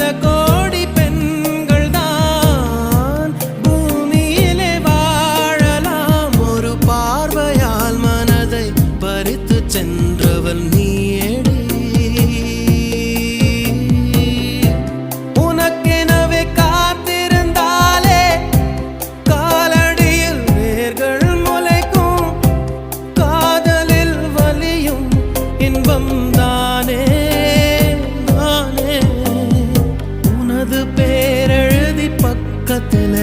பல கோடி பெண்கள் தான் பூமியிலே வாழலாம். ஒரு பார்வையால் மனதை பறித்து சென்றவள் நீயேடி. உனக்கெனவே காத்திருந்தாலே காலடியில் வேர்கள் முளைக்கும். காதலில் வலியும் இன்பம் தானே தானே. உனது பேரெழுதி பக்கத்துல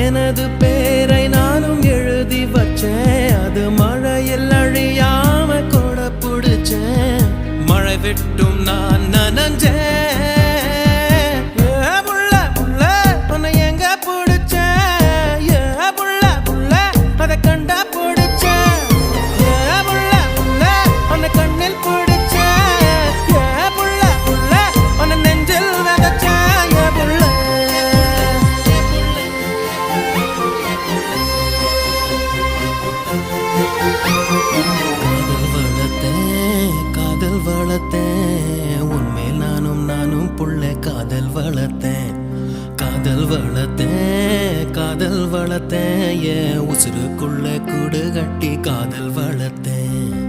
எனது பேரை நானும் எழுதி வச்சேன். அது மழையில் அழியாம கொட புடிச்சேன். மழை விட்டும் நான் நனஞ்சேன். ஏ புள்ள புள்ள உன்னை எங்க புடிச்சேன். ஏ புள்ள புள்ள அதை கண்டா புடிச்சேன். ஏ புள்ள புள்ள உன்னை கண்ணில் புடிச்சேன். ஏ புள்ள புள்ள உன்னை நெஞ்சில் விதைச்சேன். ஏ புள்ள காதல் வளர்த்தேன் உன்மேல் நானும் புள்ள காதல் வளர்த்தேன். காதல் வளர்த்தேன் காதல் வளர்த்தேன். ஏன் உசுருக்குள்ள கூடு கட்டி காதல் வளர்த்தேன்.